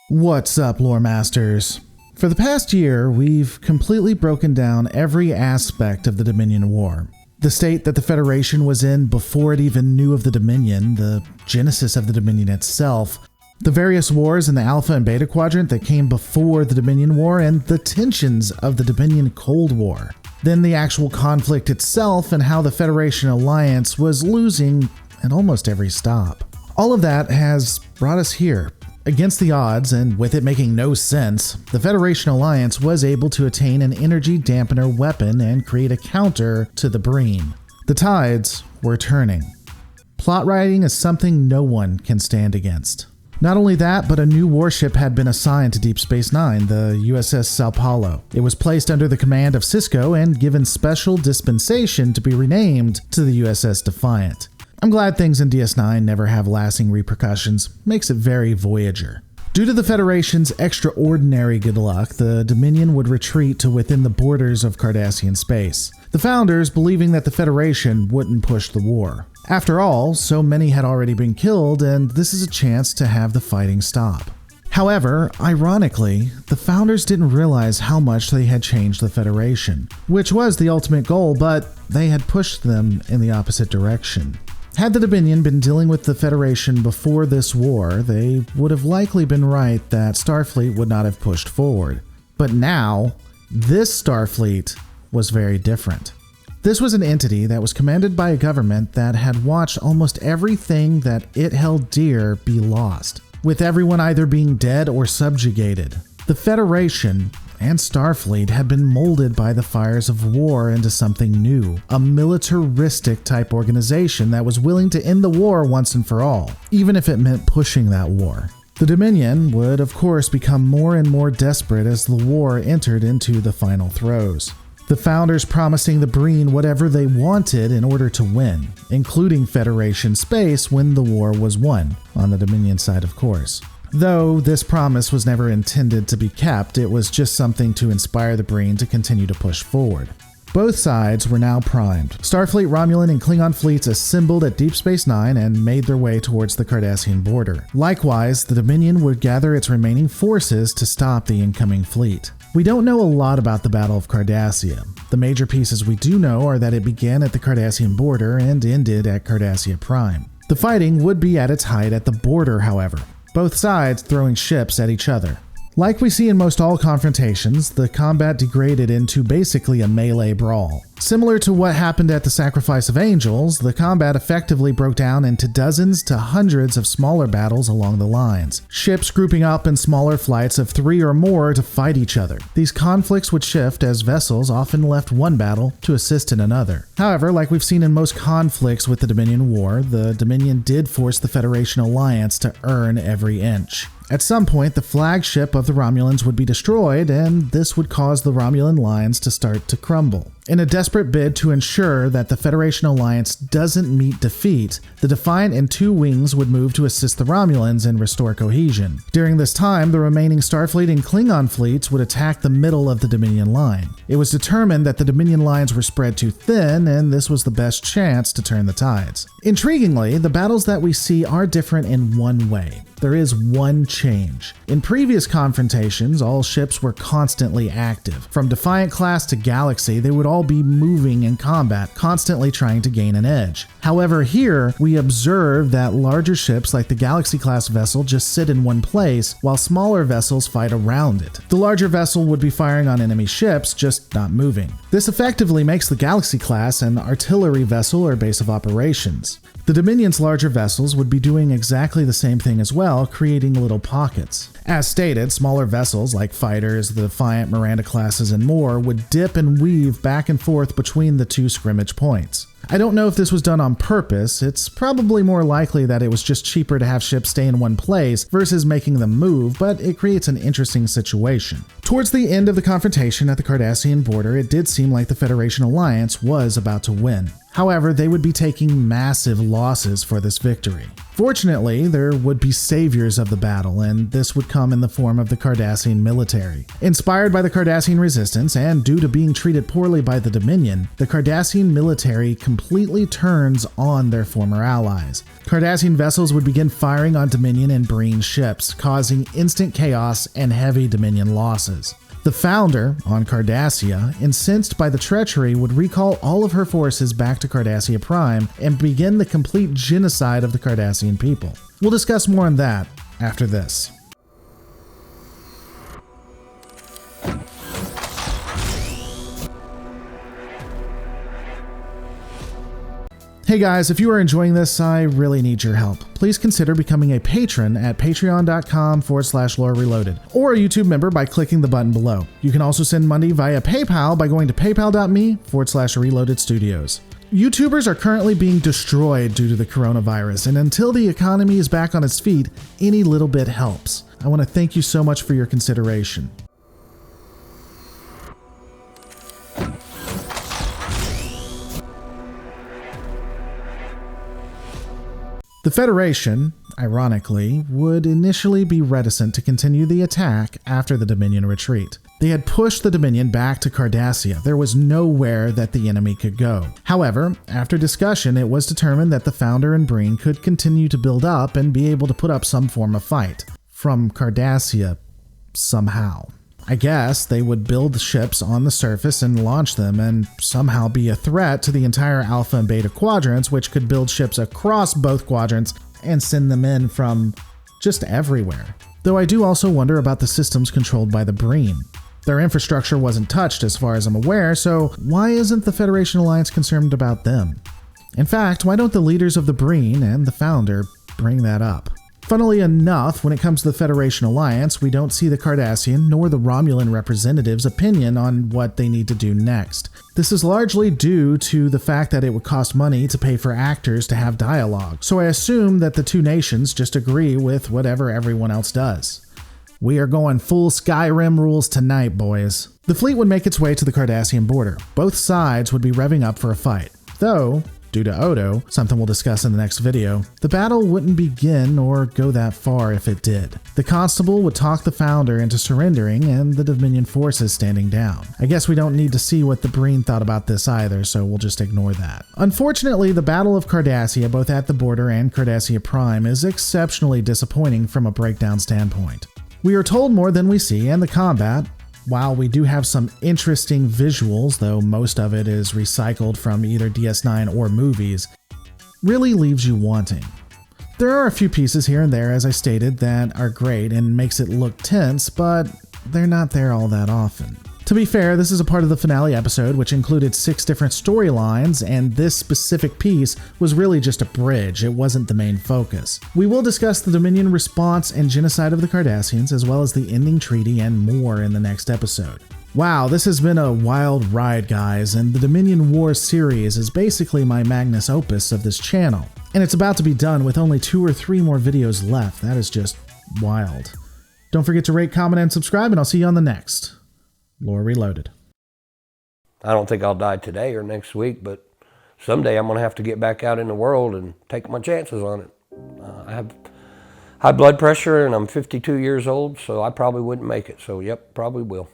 What's up, lore masters? For the past year, we've completely broken down every aspect of the Dominion War. The state that the Federation was in before it even knew of the Dominion, the genesis of the Dominion itself, the various wars in the Alpha and Beta Quadrant that came before the Dominion War, and the tensions of the Dominion Cold War. Then the actual conflict itself and how the Federation Alliance was losing at almost every stop. All of that has brought us here. Against the odds, and with it making no sense, the Federation Alliance was able to attain an energy dampener weapon and create a counter to the Breen. The tides were turning. Plot writing is something no one can stand against. Not only that, but a new warship had been assigned to Deep Space Nine, the USS Sao Paulo. It was placed under the command of Cisco and given special dispensation to be renamed to the USS Defiant. I'm glad things in DS9 never have lasting repercussions. Makes it very Voyager. Due to the Federation's extraordinary good luck, the Dominion would retreat to within the borders of Cardassian space. The Founders believing that the Federation wouldn't push the war. After all, so many had already been killed, and this is a chance to have the fighting stop. However, ironically, the Founders didn't realize how much they had changed the Federation, which was the ultimate goal, but they had pushed them in the opposite direction. Had the Dominion been dealing with the Federation before this war, they would have likely been right that Starfleet would not have pushed forward. But now, this Starfleet was very different. This was an entity that was commanded by a government that had watched almost everything that it held dear be lost, with everyone either being dead or subjugated. The Federation and Starfleet had been molded by the fires of war into something new, a militaristic type organization that was willing to end the war once and for all, even if it meant pushing that war. The Dominion would of course become more and more desperate as the war entered into the final throes. The Founders promising the Breen whatever they wanted in order to win, including Federation space when the war was won, on the Dominion side of course. Though this promise was never intended to be kept, it was just something to inspire the Breen to continue to push forward. Both sides were now primed. Starfleet, Romulan, and Klingon fleets assembled at Deep Space Nine and made their way towards the Cardassian border. Likewise, the Dominion would gather its remaining forces to stop the incoming fleet. We don't know a lot about the Battle of Cardassia. The major pieces we do know are that it began at the Cardassian border and ended at Cardassia Prime. The fighting would be at its height at the border, however, both sides throwing ships at each other. Like we see in most all confrontations, the combat degraded into basically a melee brawl. Similar to what happened at the Sacrifice of Angels, the combat effectively broke down into dozens to hundreds of smaller battles along the lines, ships grouping up in smaller flights of 3 or more to fight each other. These conflicts would shift as vessels often left one battle to assist in another. However, like we've seen in most conflicts with the Dominion War, the Dominion did force the Federation Alliance to earn every inch. At some point, the flagship of the Romulans would be destroyed, and this would cause the Romulan lines to start to crumble. In a desperate bid to ensure that the Federation Alliance doesn't meet defeat, the Defiant and 2 wings would move to assist the Romulans and restore cohesion. During this time, the remaining Starfleet and Klingon fleets would attack the middle of the Dominion line. It was determined that the Dominion lines were spread too thin, and this was the best chance to turn the tides. Intriguingly, the battles that we see are different in one way. There is one change. In previous confrontations, all ships were constantly active. From Defiant class to Galaxy, they would all be moving in combat, constantly trying to gain an edge. However, here, we observe that larger ships like the Galaxy class vessel just sit in one place, while smaller vessels fight around it. The larger vessel would be firing on enemy ships, just not moving. This effectively makes the Galaxy class an artillery vessel or base of operations. The Dominion's larger vessels would be doing exactly the same thing as well, creating little pockets. As stated, smaller vessels like fighters, the Defiant, Miranda classes, and more would dip and weave back and forth between the 2 scrimmage points. I don't know if this was done on purpose. It's probably more likely that it was just cheaper to have ships stay in one place versus making them move, but it creates an interesting situation. Towards the end of the confrontation at the Cardassian border, it did seem like the Federation Alliance was about to win. However, they would be taking massive losses for this victory. Fortunately, there would be saviors of the battle, and this would come in the form of the Cardassian military. Inspired by the Cardassian resistance, and due to being treated poorly by the Dominion, the Cardassian military completely turns on their former allies. Cardassian vessels would begin firing on Dominion and Breen ships, causing instant chaos and heavy Dominion losses. The Founder, on Cardassia, incensed by the treachery, would recall all of her forces back to Cardassia Prime and begin the complete genocide of the Cardassian people. We'll discuss more on that after this. Hey guys, if you are enjoying this, I really need your help. Please consider becoming a patron at patreon.com/Lore Reloaded, or a YouTube member by clicking the button below. You can also send money via PayPal by going to paypal.me/Reloaded Studios. YouTubers are currently being destroyed due to the coronavirus, and until the economy is back on its feet, any little bit helps. I want to thank you so much for your consideration. The Federation, ironically, would initially be reticent to continue the attack after the Dominion retreat. They had pushed the Dominion back to Cardassia. There was nowhere that the enemy could go. However, after discussion, it was determined that the Founder and Breen could continue to build up and be able to put up some form of fight. From Cardassia, somehow. I guess they would build ships on the surface and launch them and somehow be a threat to the entire Alpha and Beta quadrants, which could build ships across both quadrants and send them in from just everywhere. Though I do also wonder about the systems controlled by the Breen. Their infrastructure wasn't touched as far as I'm aware, so why isn't the Federation Alliance concerned about them? In fact, why don't the leaders of the Breen and the Founder bring that up? Funnily enough, when it comes to the Federation Alliance, we don't see the Cardassian nor the Romulan representatives' opinion on what they need to do next. This is largely due to the fact that it would cost money to pay for actors to have dialogue, so I assume that the two nations just agree with whatever everyone else does. We are going full Skyrim rules tonight, boys. The fleet would make its way to the Cardassian border. Both sides would be revving up for a fight, though due to Odo, something we'll discuss in the next video, the battle wouldn't begin or go that far if it did. The Constable would talk the Founder into surrendering and the Dominion forces standing down. I guess we don't need to see what the Breen thought about this either, so we'll just ignore that. Unfortunately, the Battle of Cardassia, both at the border and Cardassia Prime, is exceptionally disappointing from a breakdown standpoint. We are told more than we see, and the combat, while we do have some interesting visuals, though most of it is recycled from either DS9 or movies, really leaves you wanting. There are a few pieces here and there, as I stated, that are great and makes it look tense, but they're not there all that often. To be fair, this is a part of the finale episode, which included 6 different storylines, and this specific piece was really just a bridge. It wasn't the main focus. We will discuss the Dominion response and genocide of the Cardassians, as well as the ending treaty and more in the next episode. Wow, this has been a wild ride, guys, and the Dominion War series is basically my magnus opus of this channel. And it's about to be done with only 2 or 3 more videos left. That is just wild. Don't forget to rate, comment, and subscribe, and I'll see you on the next Lore Reloaded. I don't think I'll die today or next week, but someday I'm going to have to get back out in the world and take my chances on it. I have high blood pressure and I'm 52 years old, so I probably wouldn't make it. So, yep, probably will.